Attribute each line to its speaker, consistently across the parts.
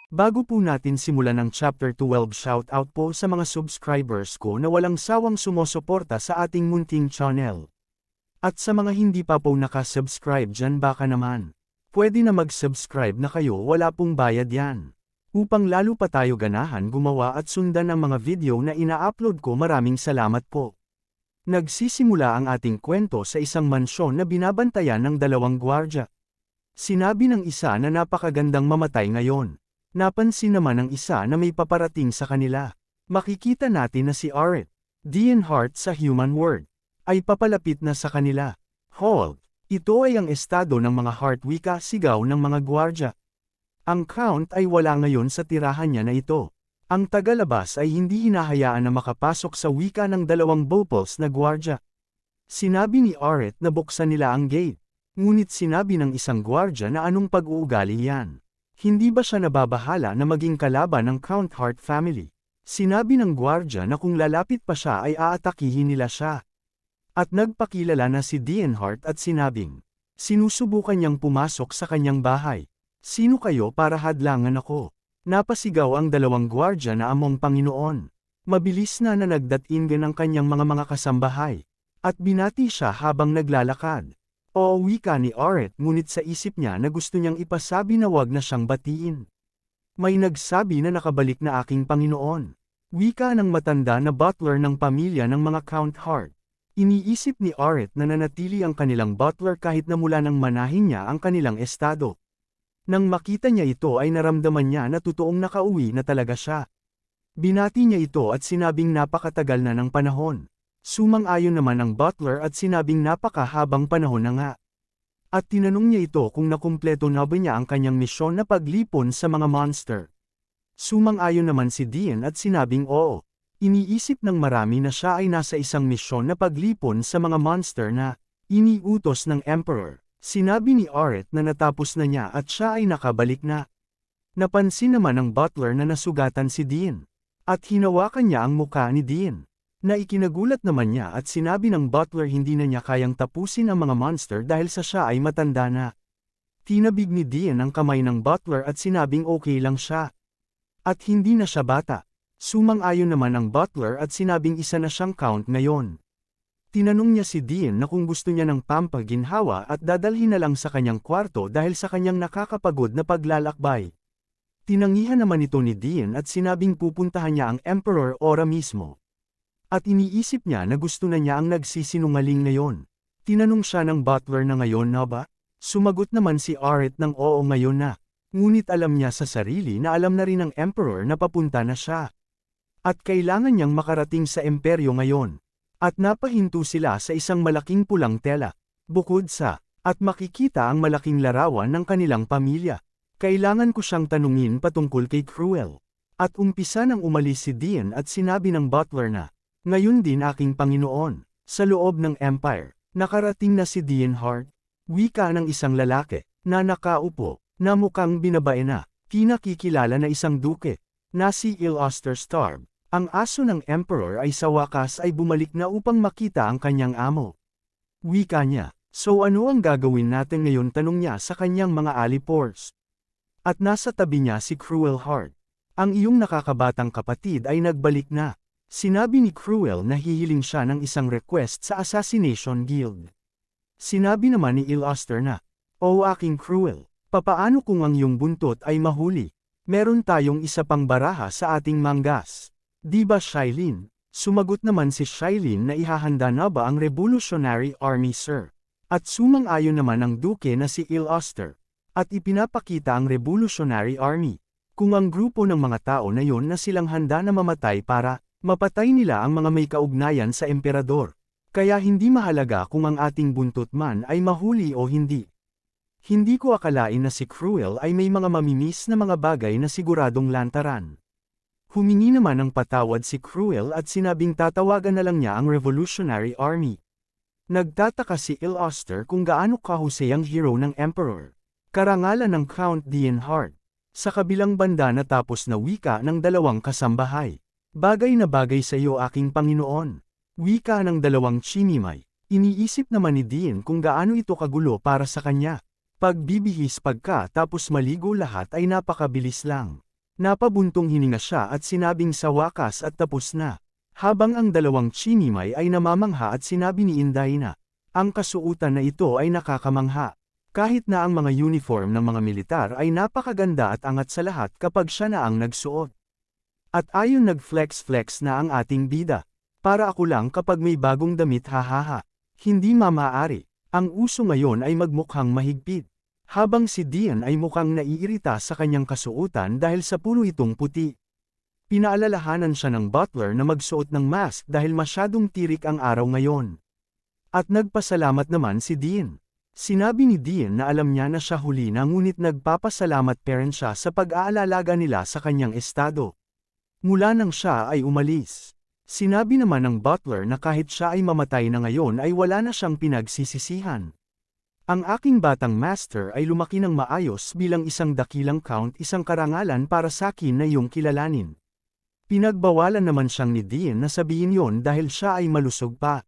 Speaker 1: Bago po natin simulan ang Chapter 12, shoutout po sa mga subscribers ko na walang sawang sumusuporta sa ating munting channel. At sa mga hindi pa po nakasubscribe dyan baka naman, pwede na mag-subscribe na kayo, wala pong bayad yan. Upang lalo pa tayo ganahan gumawa at sundan ang mga video na ina-upload ko. Maraming salamat po. Nagsisimula ang ating kwento sa isang mansyon na binabantayan ng dalawang gwardya. Sinabi ng isa na napakagandang mamatay ngayon. Napansin naman ng isa na may paparating sa kanila. Makikita natin na si Aerith, Dean Hart sa Human World, ay papalapit na sa kanila. Hold! Ito ay ang estado ng mga Hart, wika sigaw ng mga gwardya. Ang Count ay wala ngayon sa tirahan niya na ito. Ang tagalabas ay hindi hinahayaan na makapasok sa wika ng dalawang bopals na gwardya. Sinabi ni Aerith na buksan nila ang gate. Ngunit sinabi ng isang gwardya na anong pag-uugali yan. Hindi ba siya nababahala na maging kalaban ng Count Hart family? Sinabi ng gwardya na kung lalapit pa siya ay aatakihin nila siya. At nagpakilala na si Dean Hart at sinabing, sinusubukan niyang pumasok sa kanyang bahay. Sino kayo para hadlangan ako? Napasigaw ang dalawang gwardya na among Panginoon. Mabilis na nagdatingan ang kanyang mga kasambahay. At binati siya habang naglalakad. O wika ni Aerith, ngunit sa isip niya na gusto niyang ipasabi na wag na siyang batiin. May nagsabi na nakabalik na aking Panginoon. Wika ng matanda na butler ng pamilya ng mga Count Hart. Iniisip ni Aerith na nanatili ang kanilang butler kahit na mula nang manahin niya ang kanilang estado. Nang makita niya ito ay naramdaman niya na totoong nakauwi na talaga siya. Binati niya ito at sinabing napakatagal na ng panahon. Sumang-ayon naman ang butler at sinabing napakahabang panahon na nga. At tinanong niya ito kung nakumpleto na ba niya ang kanyang misyon na paglipon sa mga monster. Sumang-ayon naman si Dean at sinabing oo. Iniisip ng marami na siya ay nasa isang misyon na paglipon sa mga monster na iniutos ng Emperor. Sinabi ni Aerith na natapos na niya at siya ay nakabalik na. Napansin naman ng butler na nasugatan si Dean. At hinawakan niya ang muka ni Dean. Na ikinagulat naman niya at sinabi ng butler hindi na niya kayang tapusin ang mga monster dahil sa siya ay matanda na. Tinabig ni Dean ang kamay ng butler at sinabing okay lang siya. At hindi na siya bata. Sumang-ayon naman ang butler at sinabing isa na siyang Count ngayon. Tinanong niya si Dean na kung gusto niya ng pampaginhawa at dadalhin na lang sa kanyang kwarto dahil sa kanyang nakakapagod na paglalakbay. Tinangihan naman ito ni Dean at sinabing pupuntahan niya ang Emperor ora mismo. At iniisip niya na gusto na niya ang nagsisinungaling ngayon. Tinanong siya ng butler na ngayon na ba? Sumagot naman si Aerith ng oo ngayon na. Ngunit alam niya sa sarili na alam na rin ng Emperor na papunta na siya. At kailangan niyang makarating sa imperyo ngayon. At napahinto sila sa isang malaking pulang tela. Bukod sa, at makikita ang malaking larawan ng kanilang pamilya. Kailangan ko siyang tanungin patungkol kay Cruel. At umpisa nang umalis si Dean at sinabi ng butler na, ngayon din aking Panginoon, sa loob ng Empire, nakarating na si Dean Hart, wika ng isang lalaki, na nakaupo, na mukhang binabae na, kinakikilala na isang duke, na si Illuster Starb. Ang aso ng Emperor ay sa wakas ay bumalik na upang makita ang kanyang amo. Wika niya, so ano ang gagawin natin ngayon, tanong niya sa kanyang mga alipors. At nasa tabi niya si Cruel Hart. Ang iyong nakakabatang kapatid ay nagbalik na. Sinabi ni Cruel na hihiling siya ng isang request sa Assassination Guild. Sinabi naman ni Illuster na, o aking Cruel, papaano kung ang iyong buntot ay mahuli? Meron tayong isa pang baraha sa ating manggas. Di ba Shailene? Sumagot naman si Shailene na ihahanda na ba ang Revolutionary Army sir? At sumang-ayon naman ang duke na si Illuster. At ipinapakita ang Revolutionary Army. Kung ang grupo ng mga tao na yon na silang handa na mamatay para mapatay nila ang mga may kaugnayan sa emperador. Kaya hindi mahalaga kung ang ating buntot man ay mahuli o hindi. Hindi ko akalain na si Cruel ay may mga mamimiss na mga bagay na siguradong lantaran. Humingi naman ng patawad si Cruel at sinabing tatawagan na lang niya ang Revolutionary Army. Nagtataka si Illuster kung gaano kahusay ang hero ng Emperor. Karangalan ng Count Dean Hart. Sa kabilang banda natapos na wika ng dalawang kasambahay. Bagay na bagay sa iyo aking Panginoon. Wika ng dalawang chinimay. Iniisip naman ni Dean kung gaano ito kagulo para sa kanya. Pagbibihis pagka tapos maligo lahat ay napakabilis lang. Napabuntong hininga siya at sinabing sa wakas at tapos na. Habang ang dalawang chinimay ay namamangha at sinabi ni Inday na, ang kasuotan na ito ay nakakamangha. Kahit na ang mga uniform ng mga militar ay napakaganda at angat sa lahat kapag siya na ang nagsuot. At ayon nag-flex-flex na ang ating bida. Para ako lang kapag may bagong damit hahaha. Hindi maaari. Ang uso ngayon ay magmukhang mahigpit. Habang si Dian ay mukhang naiirita sa kanyang kasuotan dahil sa puro itong puti. Pinaalalahanan siya ng butler na magsuot ng mask dahil masyadong tirik ang araw ngayon. At nagpasalamat naman si Dian. Sinabi ni Dian na alam niya na siya huli na ngunit nagpapasalamat pa rin siya sa pag-aalalaga nila sa kanyang estado. Mula nang siya ay umalis. Sinabi naman ng butler na kahit siya ay mamatay na ngayon ay wala na siyang pinagsisisihan. Ang aking batang master ay lumaki ng maayos bilang isang dakilang count, isang karangalan para sa akin na iyong kilalanin. Pinagbawalan naman siyang ni Dian na sabihin yon dahil siya ay malusog pa.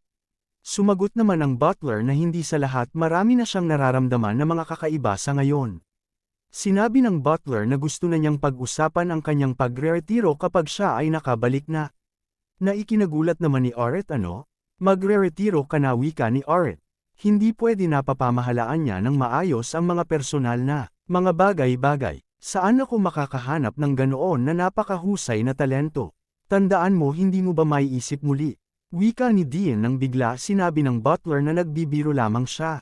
Speaker 1: Sumagot naman ang butler na hindi sa lahat marami na siyang nararamdaman na mga kakaiba sa ngayon. Sinabi ng butler na gusto na niyang pag-usapan ang kanyang pagre-retiro kapag siya ay nakabalik na. Naikinagulat naman ni Oret magre-retiro ka na, wika ni Oret. Hindi pwede napapamahalaan niya ng maayos ang mga personal na mga bagay-bagay. Saan ako makakahanap ng ganoon na napakahusay na talento? Tandaan mo, hindi mo ba maiisip muli? Wika ni Dian nang bigla sinabi ng butler na nagbibiro lamang siya.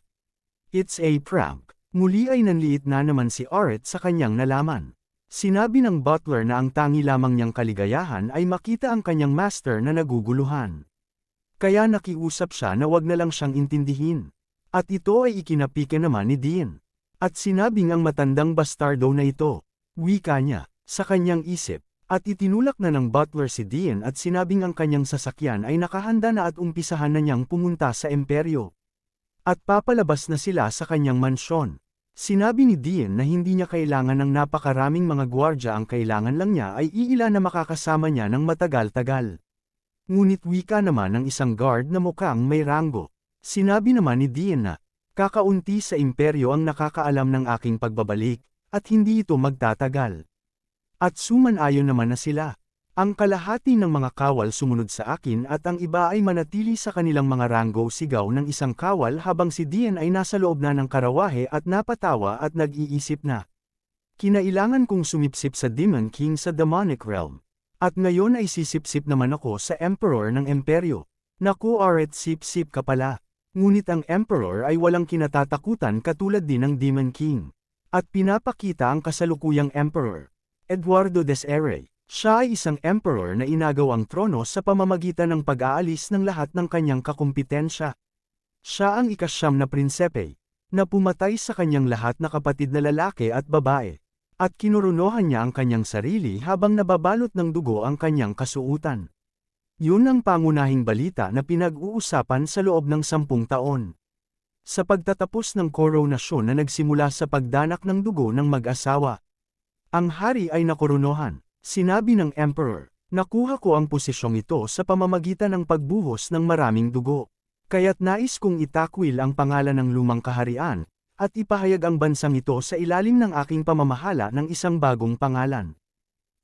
Speaker 1: It's a prank. Muli ay nanliit na naman si Oret sa kanyang nalaman. Sinabi ng butler na ang tangi lamang niyang kaligayahan ay makita ang kanyang master na naguguluhan. Kaya nakiusap siya na wag na lang siyang intindihin. At ito ay ikinapike naman ni Dian. At sinabing ang matandang bastardo na ito, wika niya, sa kanyang isip. At itinulak na ng butler si Dian at sinabing ang kanyang sasakyan ay nakahanda na at umpisahan na niyang pumunta sa imperyo. At papalabas na sila sa kanyang mansyon. Sinabi ni Dian na hindi niya kailangan ng napakaraming mga gwardya, ang kailangan lang niya ay iilan na makakasama niya ng matagal-tagal. Ngunit wika naman ng isang guard na mukhang may ranggo. Sinabi naman ni Dian na, kakaunti sa imperyo ang nakakaalam ng aking pagbabalik, at hindi ito magtatagal. At sumanayon naman na sila. Ang kalahati ng mga kawal sumunod sa akin at ang iba ay manatili sa kanilang mga ranggo. Sigaw ng isang kawal habang si Dian ay nasa loob na ng karawahe at napatawa at nag-iisip na. Kinailangan kong sumipsip sa Demon King sa demonic realm. At ngayon ay sisipsip naman ako sa Emperor ng Imperyo. Naku Oret, sip-sip ka pala. Ngunit ang Emperor ay walang kinatatakutan katulad din ng Demon King. At pinapakita ang kasalukuyang Emperor, Eduardo Desiree. Siya ay isang Emperor na inagaw ang trono sa pamamagitan ng pag-aalis ng lahat ng kanyang kakumpetensya. Siya ang ikasyam na prinsepe, na pumatay sa kanyang lahat na kapatid na lalaki at babae. At kinurunohan niya ang kanyang sarili habang nababalot ng dugo ang kanyang kasuutan. Yun ang pangunahing balita na pinag-uusapan sa loob ng 10 taon. Sa pagtatapos ng koronasyon na nagsimula sa pagdanak ng dugo ng mag-asawa, ang hari ay nakorunohan. Sinabi ng Emperor, nakuha ko ang posisyong ito sa pamamagitan ng pagbuhos ng maraming dugo. Kaya't nais kong itakwil ang pangalan ng lumang kaharian, at ipahayag ang bansang ito sa ilalim ng aking pamamahala ng isang bagong pangalan.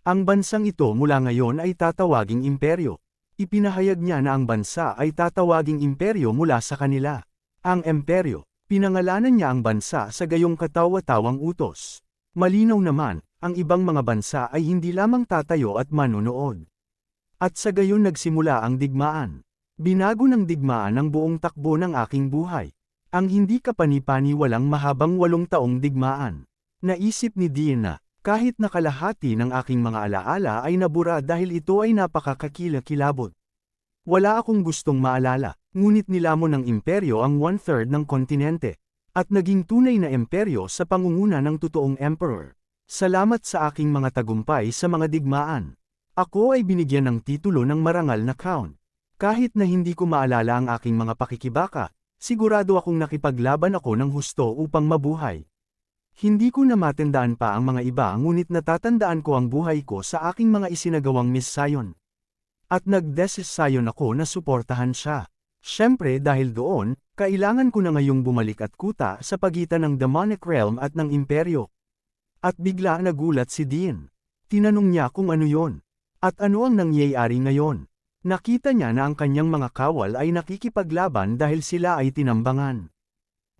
Speaker 1: Ang bansang ito mula ngayon ay tatawaging imperyo. Ipinahayag niya na ang bansa ay tatawaging imperyo mula sa kanila. Ang imperyo, pinangalanan niya ang bansa sa gayong katawa-tawang utos. Malinaw naman, ang ibang mga bansa ay hindi lamang tatayo at manunood. At sa gayon nagsimula ang digmaan. Binago ng digmaan ang buong takbo ng aking buhay. Ang hindi kapani-pani walang mahabang 8 taong digmaan. Naisip ni Dian na, kahit nakalahati ng aking mga alaala ay nabura dahil ito ay napakakakilakilabot. Wala akong gustong maalala, ngunit nilamon ng imperyo ang 1/3 ng kontinente. At naging tunay na imperyo sa pangunguna ng totoong emperor. Salamat sa aking mga tagumpay sa mga digmaan. Ako ay binigyan ng titulo ng marangal na count. Kahit na hindi ko maalala ang aking mga pakikibaka, sigurado akong nakipaglaban ako ng husto upang mabuhay. Hindi ko na matandaan pa ang mga iba, ngunit natatandaan ko ang buhay ko sa aking mga isinagawang missayon. At nagdesisyon ako na suportahan siya. Siyempre dahil doon, kailangan ko na ngayong bumalik at kuta sa pagitan ng demonic realm at ng imperyo. At bigla nagulat si Dian. Tinanong niya kung ano yon. At ano ang nangyayari ngayon. Nakita niya na ang kanyang mga kawal ay nakikipaglaban dahil sila ay tinambangan.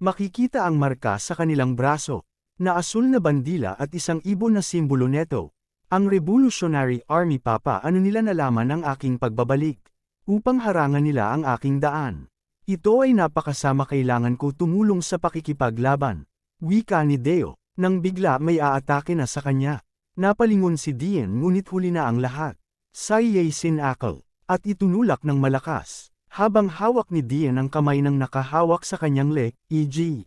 Speaker 1: Makikita ang marka sa kanilang braso, na asul na bandila at isang ibon na simbolo neto. Ang Revolutionary Army Papa, ano nila nalaman ang aking pagbabalik? Upang harangan nila ang aking daan. Ito ay napakasama, kailangan ko tumulong sa pakikipaglaban. Wika ni Deo, nang bigla may aatake na sa kanya. Napalingon si Dian ngunit huli na ang lahat. Sayay sinakal, at itunulak ng malakas, habang hawak ni Dian ang kamay ng nakahawak sa kanyang leg, e.g.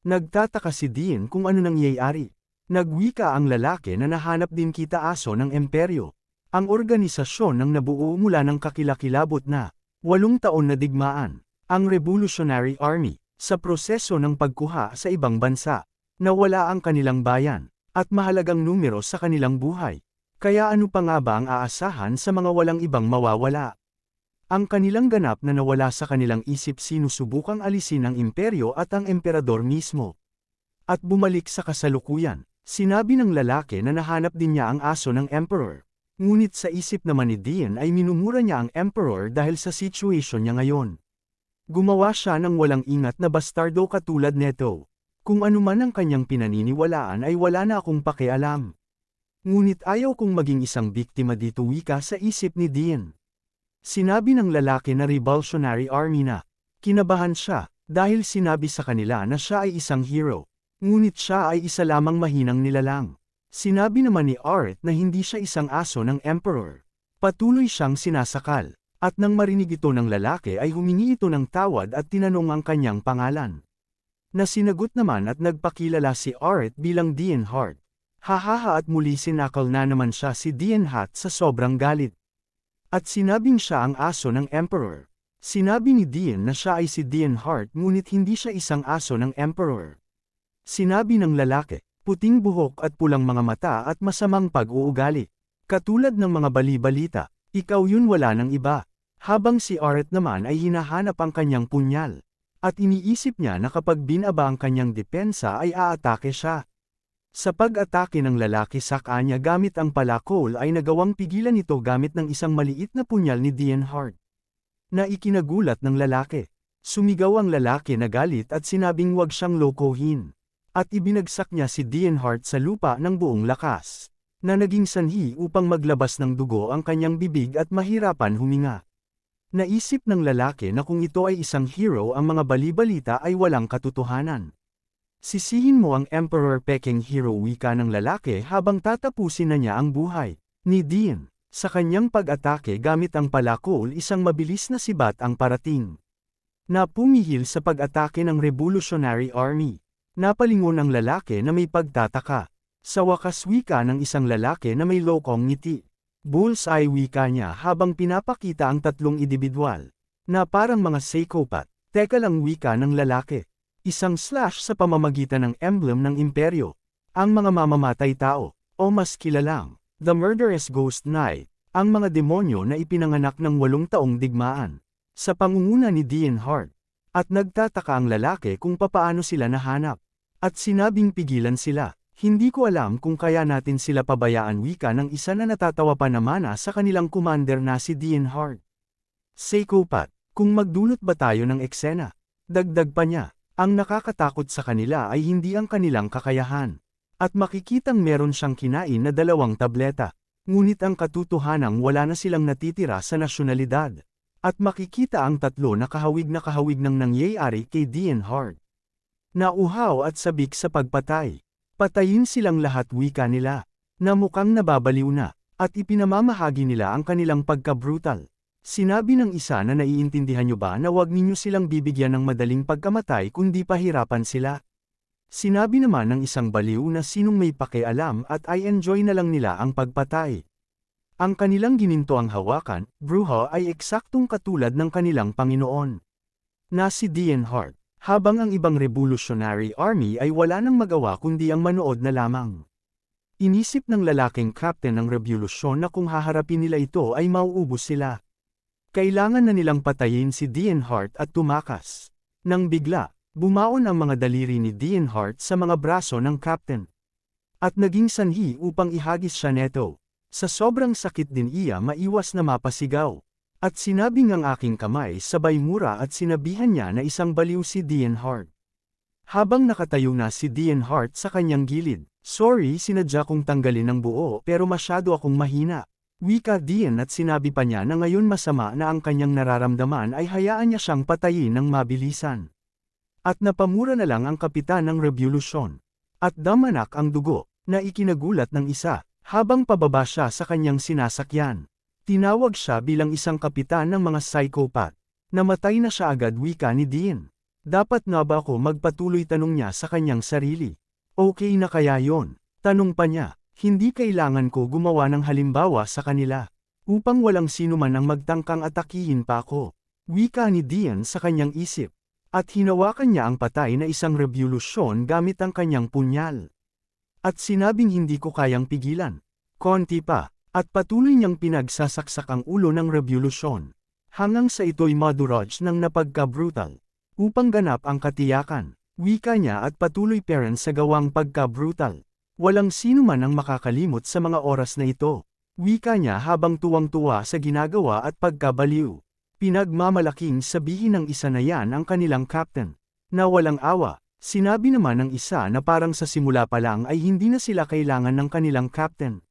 Speaker 1: Nagtataka si Dian kung ano nangyayari. Nagwika ang lalaki na nahanap din kita aso ng imperyo. Ang organisasyon ng nabuo mula ng kakilakilabot na 8 taon na digmaan. Ang Revolutionary Army, sa proseso ng pagkuha sa ibang bansa, nawala ang kanilang bayan, at mahalagang numero sa kanilang buhay. Kaya ano pa nga ba ang aasahan sa mga walang ibang mawawala? Ang kanilang ganap na nawala sa kanilang isip, sinusubukang alisin ng imperyo at ang emperador mismo. At bumalik sa kasalukuyan, sinabi ng lalaki na nahanap din niya ang aso ng emperor. Ngunit sa isip naman ni Dian ay minumura niya ang emperor dahil sa situation niya ngayon. Gumawa siya ng walang ingat na bastardo katulad neto. Kung ano man ang kanyang pinaniniwalaan ay wala na akong pakialam. Ngunit ayaw kong maging isang biktima dito, wika sa isip ni Dian. Sinabi ng lalaki na Revolutionary Army na kinabahan siya dahil sinabi sa kanila na siya ay isang hero. Ngunit siya ay isa lamang mahinang nilalang. Sinabi naman ni Art na hindi siya isang aso ng emperor. Patuloy siyang sinasakal. At nang marinig ito ng lalaki ay humingi ito ng tawad at tinanong ang kanyang pangalan. Nasinagot naman at nagpakilala si Art bilang Dian Hart. Hahaha, at muli sinakal na naman siya si Dian Hart sa sobrang galit. At sinabing siya ang aso ng emperor. Sinabi ni Dian na siya ay si Dian Hart ngunit hindi siya isang aso ng emperor. Sinabi ng lalaki, puting buhok at pulang mga mata at masamang pag-uugali. Katulad ng mga bali-balita, ikaw yun, wala nang iba. Habang si Art naman ay hinahanap ang kanyang punyal. At iniisip niya na kapag binaba ang kanyang depensa ay aatake siya. Sa pag-atake ng lalaki sa kanya gamit ang palakol ay nagawang pigilan ito gamit ng isang maliit na punyal ni Dian Hart. Na ikinagulat ng lalaki. Sumigaw ang lalaki na galit at sinabing wag siyang lokohin. At ibinagsak niya si Dian Hart sa lupa ng buong lakas. Na naging sanhi upang maglabas ng dugo ang kanyang bibig at mahirapan huminga. Naisip ng lalaki na kung ito ay isang hero, ang mga bali-balita ay walang katotohanan. Sisihin mo ang Emperor Peking hero, wika ng lalaki habang tatapusin na niya ang buhay ni Dian. Sa kanyang pag-atake gamit ang palakol, isang mabilis na sibat ang parating. Na pumihil sa pag-atake ng Revolutionary Army. Napalingon ang lalaki na may pagtataka. Sa wakas, wika ng isang lalaki na may lokong ngiti. Bullseye, wika niya habang pinapakita ang 3 individual. Na parang mga psychopath. Teka lang, wika ng lalaki. Isang slash sa pamamagitan ng emblem ng imperyo. Ang mga mamamatay tao, o mas kilalang, The Murderous Ghost Knight, ang mga demonyo na ipinanganak ng 8 taong digmaan. Sa pangunguna ni Dian Hart. At nagtataka ang lalaki kung papaano sila nahanap. At sinabing pigilan sila. Hindi ko alam kung kaya natin sila pabayaan, wika ng isa na natatawa pa naman sa kanilang commander na si Dian Hart. Psychopath, kung magdulot ba tayo ng eksena? Dagdag pa niya, ang nakakatakot sa kanila ay hindi ang kanilang kakayahan. At makikitang meron siyang kinain na 2 tableta. Ngunit ang katotohanang wala na silang natitira sa nasyonalidad. At makikita ang 3 na kahawig ng nangyayari kay Dian Hart. Nauhaw at sabik sa pagpatay. Patayin silang lahat, wika nila, na mukhang nababaliw na, at ipinamamahagi nila ang kanilang pagka-brutal. Sinabi ng isa na naiintindihan nyo ba na wag ninyo silang bibigyan ng madaling pagkamatay kundi pahirapan sila. Sinabi naman ng isang baliw na sinong may pakialam at ay enjoy na lang nila ang pagpatay. Ang kanilang ginintoang hawakan, bruha, ay eksaktong katulad ng kanilang Panginoon. Na si Dian Hart. Habang ang ibang Revolutionary Army ay wala nang magawa kundi ang manood na lamang. Inisip ng lalaking captain ng revolusyon na kung haharapin nila ito ay mauubos sila. Kailangan na nilang patayin si Dian Hart at tumakas. Nang bigla, bumaon ang mga daliri ni Dian Hart sa mga braso ng captain. At naging sanhi upang ihagis siya neto. Sa sobrang sakit din iya maiwas na mapasigaw. At sinabing ang aking kamay sabay mura at sinabihan niya na isang baliw si Dean Hart. Habang nakatayo na si Dean Hart sa kanyang gilid, "Sorry, sinadya kong tanggalin ng buo pero masyado akong mahina." Wika Dean at sinabi pa niya na ngayon masama na ang kanyang nararamdaman ay hayaan niya siyang patayin ng mabilisan. At napamura na lang ang kapitan ng revolusyon. At damanak ang dugo, na ikinagulat ng isa, habang pababa siya sa kanyang sinasakyan. Tinawag siya bilang isang kapitan ng mga psychopath. Namatay na siya agad, wika ni Dean. Dapat nga ba ako magpatuloy, tanong niya sa kanyang sarili. Okay na kaya yon? Tanong pa niya. Hindi kailangan ko gumawa ng halimbawa sa kanila. Upang walang sino man ang magtangkang atakihin pa ako. Wika ni Dean sa kanyang isip. At hinawakan niya ang patay na isang revolusyon gamit ang kanyang punyal. At sinabing hindi ko kayang pigilan. Konti pa, at patuloy niyang pinagsasaksak ang ulo ng revolusyon. Hanggang sa ito'y madurog ng napagka-brutal. Upang ganap ang katiyakan, wika niya at patuloy parents sa gawang pagka-brutal. Walang sino man ang makakalimot sa mga oras na ito. Wika niya habang tuwang-tuwa sa ginagawa at pagkabaliw. Pinagmamalaking sabihin ng isa na yan ang kanilang captain. Na walang awa, sinabi naman ng isa na parang sa simula pa lang ay hindi na sila kailangan ng kanilang captain.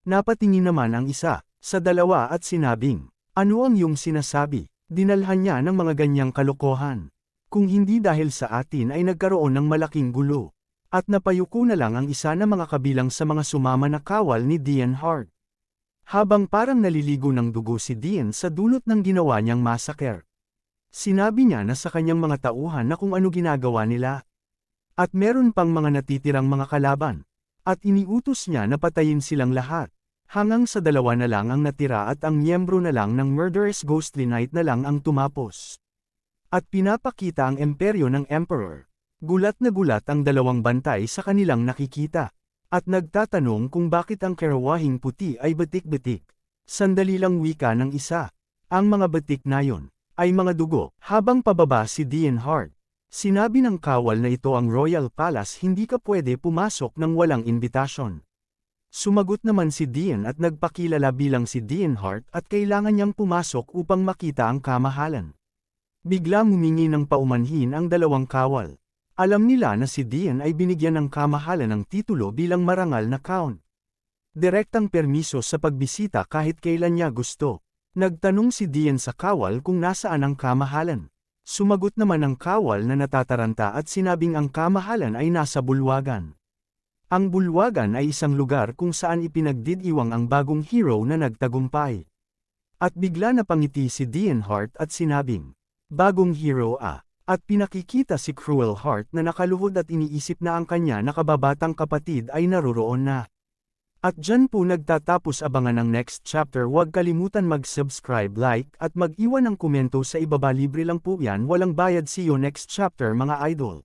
Speaker 1: Napatingin naman ang isa sa dalawa at sinabing, "Ano ang iyong sinasabi? Dinalhan niya ng mga ganyang kalokohan. Kung hindi dahil sa atin ay nagkaroon ng malaking gulo." At napayuko na lang ang isa na mga kabilang sa mga sumama na kawal ni Dean Hart. Habang parang naliligo ng dugo si Dean sa dulot ng ginawa niyang massacre. Sinabi niya na sa kanyang mga tauhan na kung ano ginagawa nila. At meron pang mga natitirang mga kalaban. At iniutos niya na patayin silang lahat. Hanggang sa dalawa na lang ang natira at ang miyembro na lang ng Murderous Ghostly Knight na lang ang tumapos. At pinapakita ang imperyo ng Emperor. Gulat na gulat ang dalawang bantay sa kanilang nakikita. At nagtatanong kung bakit ang karawahing puti ay batik-batik. Sandali lang, wika ng isa. Ang mga batik na yon ay mga dugo. Habang pababa si Dean Hart, sinabi ng kawal na ito ang Royal Palace, hindi ka pwede pumasok ng walang imbitasyon. Sumagot naman si Dean at nagpakilala bilang si Dean Hart at kailangan niyang pumasok upang makita ang kamahalan. Biglang humingi ng paumanhin ang dalawang kawal. Alam nila na si Dean ay binigyan ng kamahalan ng titulo bilang marangal na count. Direktang permiso sa pagbisita kahit kailan niya gusto. Nagtanong si Dean sa kawal kung nasaan ang kamahalan. Sumagot naman ang kawal na natataranta at sinabing ang kamahalan ay nasa bulwagan. Ang bulwagan ay isang lugar kung saan ipinagdidiwang ang bagong hero na nagtagumpay. At bigla napangiti si Dean Hart at sinabing, "Bagong hero ah." At pinakikita si Cruel Heart na nakaluhod at iniisip na ang kanya nakababatang kapatid ay naroroon na. At dyan po nagtatapos. Abangan ang next chapter. Huwag kalimutan mag-subscribe, like, at mag-iwan ng komento sa ibaba. Libre lang po yan, walang bayad. See you next chapter mga idol.